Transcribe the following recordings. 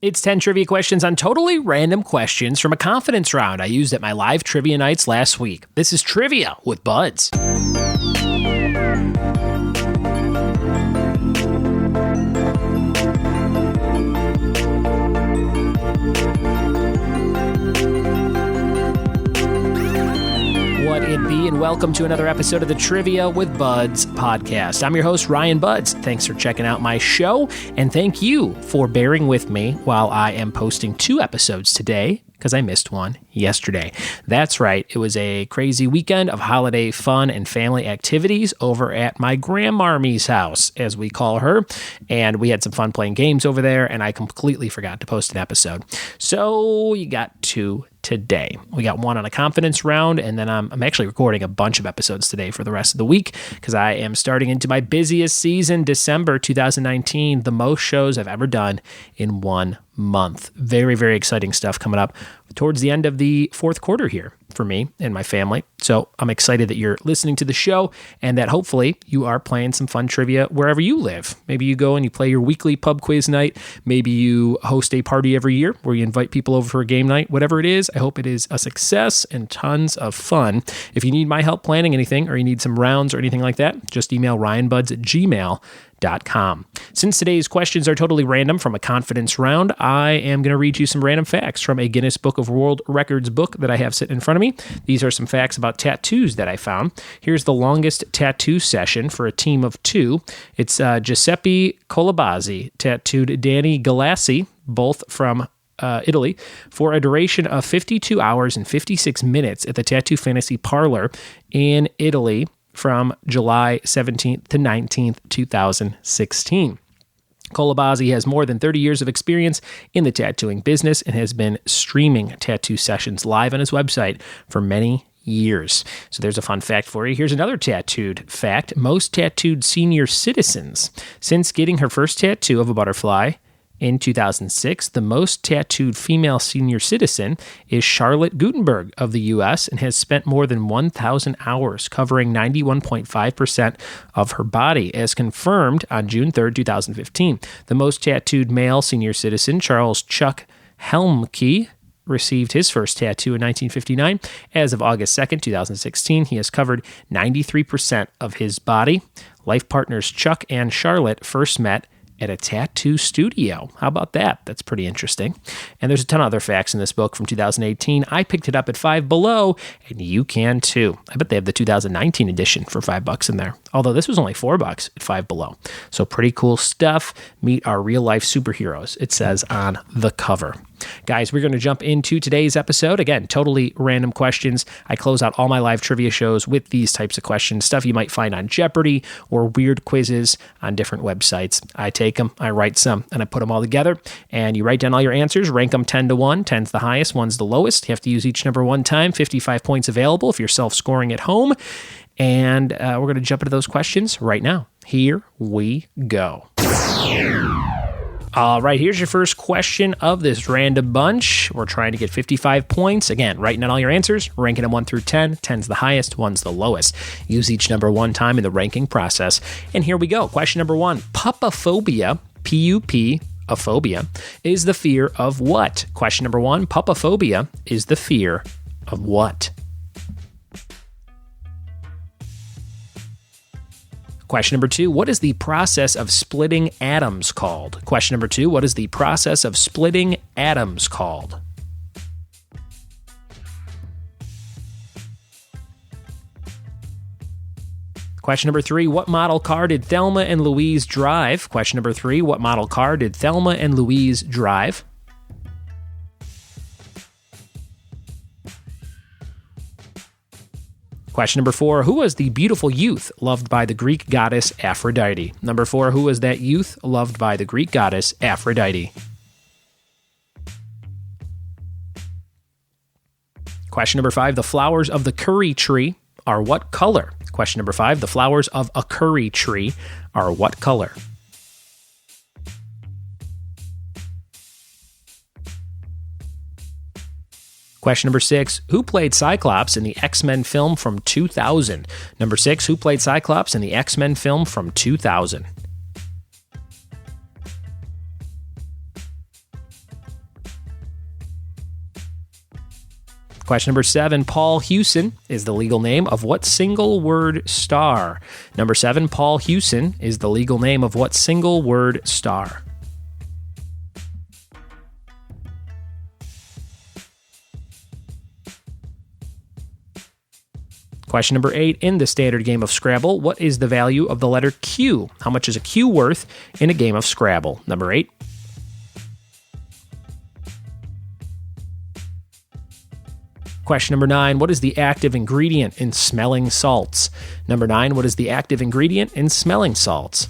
It's 10 trivia questions on totally random questions from a confidence round I used at my live trivia nights last week. This is Trivia with Buds. What it be, and welcome to another episode of the Trivia with Buds podcast. I'm your host, Ryan Buds. Thanks for checking out my show, and thank you for bearing with me while I am posting 2 episodes today, because I missed one yesterday. That's right, it was a crazy weekend of holiday fun and family activities over at my grandmarmy's house, as we call her, and we had some fun playing games over there, and I completely forgot to post an episode. So you got 2 today. We got 1 on a confidence round, and then I'm actually recording a bunch of episodes today for the rest of the week because I am starting into my busiest season, December 2019, the most shows I've ever done in 1 month. Very, very exciting stuff coming up towards the end of the 4th quarter here for me and my family. So I'm excited that you're listening to the show and that hopefully you are playing some fun trivia wherever you live. Maybe you go and you play your weekly pub quiz night. Maybe you host a party every year where you invite people over for a game night. Whatever it is, I hope it is a success and tons of fun. If you need my help planning anything or you need some rounds or anything like that, just email ryanbuds@gmail.com. Since today's questions are totally random from a confidence round, I am going to read you some random facts from a Guinness Book of World Records book that I have sitting in front of me. These are some facts about tattoos that I found. Here's the longest tattoo session for a team of 2. It's Giuseppe Colabazzi tattooed Danny Galassi, both from Italy, for a duration of 52 hours and 56 minutes at the Tattoo Fantasy Parlor in Italy from July 17th to 19th, 2016. Colabazzi has more than 30 years of experience in the tattooing business and has been streaming tattoo sessions live on his website for many years. So there's a fun fact for you. Here's another tattooed fact. Most tattooed senior citizens. Since getting her first tattoo of a butterfly in 2006, the most tattooed female senior citizen is Charlotte Gutenberg of the U.S. and has spent more than 1,000 hours covering 91.5% of her body, as confirmed on June 3rd, 2015. The most tattooed male senior citizen, Charles Chuck Helmke, received his first tattoo in 1959. As of August 2nd, 2016, he has covered 93% of his body. Life partners Chuck and Charlotte first met at a tattoo studio. How about that? That's pretty interesting. And there's a ton of other facts in this book from 2018. I picked it up at Five Below, and you can too. I bet they have the 2019 edition for $5 in there. Although this was only $4 at Five Below. So pretty cool stuff. Meet our real life superheroes, it says on the cover. Guys, we're going to jump into today's episode. Again, totally random questions. I close out all my live trivia shows with these types of questions, stuff you might find on Jeopardy or weird quizzes on different websites. I take them, I write some, and I put them all together, and you write down all your answers, rank them 10 to 1. 10's the highest, 1's the lowest. You have to use each number 1 time. 55 points available if you're self-scoring at home. And we're going to jump into those questions right now. Here we go. All right, here's your first question of this random bunch. We're trying to get 55 points. Again, writing down all your answers, ranking them 1 through 10. 10's the highest, 1's the lowest. Use each number 1 time in the ranking process. And here we go. Question number 1. Pupophobia, P-U-P, a phobia, is the fear of what? Question number 1. Pupophobia is the fear of what? Question number 2, what is the process of splitting atoms called? Question number 2, what is the process of splitting atoms called? Question number 3, what model car did Thelma and Louise drive? Question number 3, what model car did Thelma and Louise drive? Question number 4, who was the beautiful youth loved by the Greek goddess Aphrodite? Number 4, who was that youth loved by the Greek goddess Aphrodite? Question number 5, the flowers of the curry tree are what color? Question number 5, the flowers of a curry tree are what color? Question number 6, who played Cyclops in the X-Men film from 2000? Number 6, who played Cyclops in the X-Men film from 2000? Question number 7, Paul Hewson is the legal name of what single-word star? Number 7, Paul Hewson is the legal name of what single-word star? Question number 8, in the standard game of Scrabble, what is the value of the letter Q? How much is a Q worth in a game of Scrabble? Number 8. Question number 9, what is the active ingredient in smelling salts? Number 9, what is the active ingredient in smelling salts?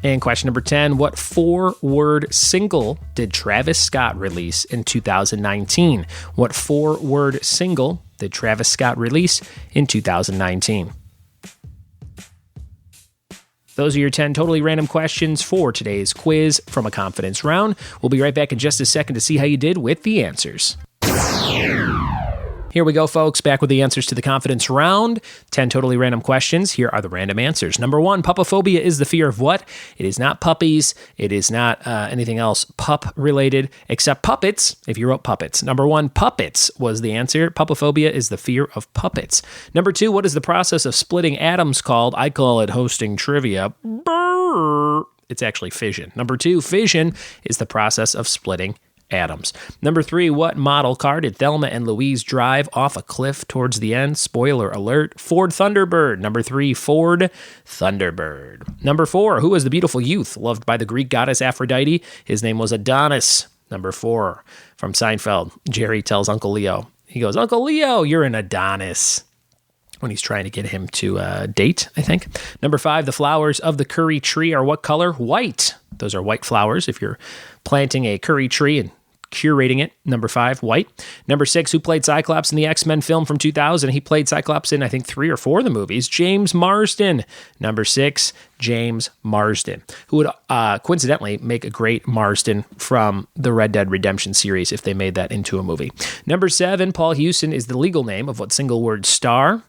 And question number 10, what 4-word single did Travis Scott release in 2019? What 4-word single did Travis Scott release in 2019? Those are your 10 totally random questions for today's quiz from A Confidence Round. We'll be right back in just a second to see how you did with the answers. Here we go, folks, back with the answers to the confidence round. 10 totally random questions. Here are the random answers. Number 1, pupophobia is the fear of what? It is not puppies. It is not anything else pup-related except puppets, if you wrote puppets. Number 1, puppets was the answer. Pupophobia is the fear of puppets. Number 2, what is the process of splitting atoms called? I call it hosting trivia. Brrr. It's actually fission. Number 2, fission is the process of splitting atoms. Number 3, what model car did Thelma and Louise drive off a cliff towards the end? Spoiler alert, Ford Thunderbird. Number 3, Ford Thunderbird. Number 4, who was the beautiful youth loved by the Greek goddess Aphrodite? His name was Adonis. Number 4, from Seinfeld, Jerry tells Uncle Leo. He goes, Uncle Leo, you're an Adonis, when he's trying to get him to date, I think. Number 5, the flowers of the curry tree are what color? White. Those are white flowers if you're planting a curry tree and curating it. Number 5, white. Number 6, who played Cyclops in the X-Men film from 2000? He played Cyclops in, I think, 3 or 4 of the movies. James Marsden. Number 6, James Marsden, who would coincidentally make a great Marsden from the Red Dead Redemption series if they made that into a movie. Number 7, Paul Hewson is the legal name of what single word star?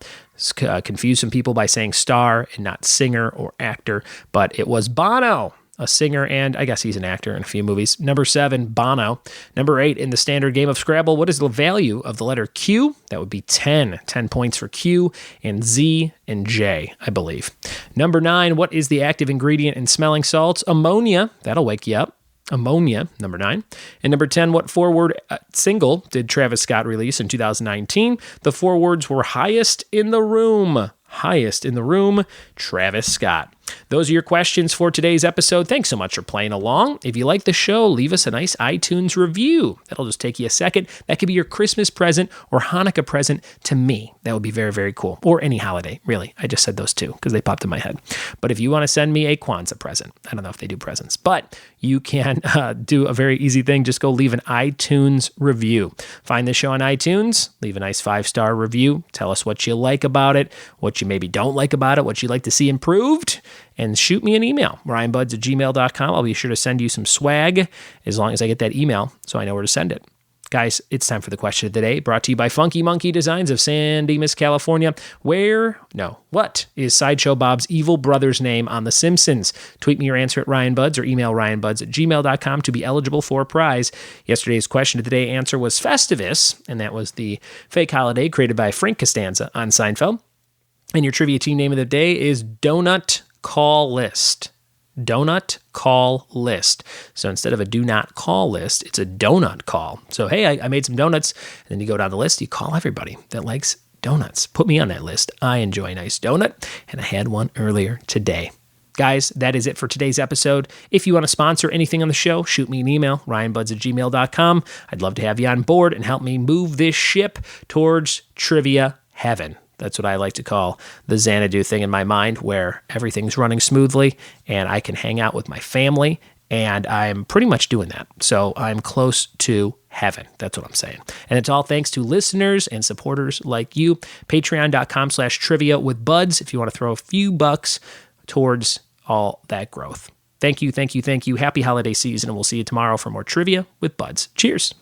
Confuse some people by saying star and not singer or actor, but it was Bono, a singer, and I guess he's an actor in a few movies. Number 7, Bono. Number 8, in the standard game of Scrabble, what is the value of the letter Q? That would be 10. 10 points for Q and Z and J, I believe. Number 9, what is the active ingredient in smelling salts? Ammonia. That'll wake you up. Ammonia, number 9. And number 10, what 4-word single did Travis Scott release in 2019? The 4 words were highest in the room. Highest in the room, Travis Scott. Those are your questions for today's episode. Thanks so much for playing along. If you like the show, leave us a nice iTunes review. That'll just take you a second. That could be your Christmas present or Hanukkah present to me. That would be very, very cool. Or any holiday, really. I just said those two because they popped in my head. But if you want to send me a Kwanzaa present, I don't know if they do presents, but you can do a very easy thing. Just go leave an iTunes review. Find this show on iTunes, leave a nice 5-star review. Tell us what you like about it, what you maybe don't like about it, what you'd like to see improved, and shoot me an email, ryanbuds@gmail.com. I'll be sure to send you some swag as long as I get that email so I know where to send it. Guys, it's time for the question of the day, brought to you by Funky Monkey Designs of San Dimas, California. What is Sideshow Bob's evil brother's name on The Simpsons? Tweet me your answer at ryanbuds or email ryanbuds@gmail.com to be eligible for a prize. Yesterday's question of the day answer was Festivus, and that was the fake holiday created by Frank Costanza on Seinfeld. And your trivia team name of the day is Donut Call List. Donut Call List. So instead of a do not call list, it's a donut call. So, hey, I made some donuts. And then you go down the list, you call everybody that likes donuts. Put me on that list. I enjoy a nice donut, and I had one earlier today. Guys, that is it for today's episode. If you want to sponsor anything on the show, shoot me an email, ryanbuds@gmail.com. I'd love to have you on board and help me move this ship towards trivia heaven. That's what I like to call the Xanadu thing in my mind, where everything's running smoothly and I can hang out with my family, and I'm pretty much doing that. So I'm close to heaven. That's what I'm saying. And it's all thanks to listeners and supporters like you. Patreon.com/trivia with buds if you want to throw a few bucks towards all that growth. Thank you, thank you, thank you. Happy holiday season, and we'll see you tomorrow for more Trivia with Buds. Cheers.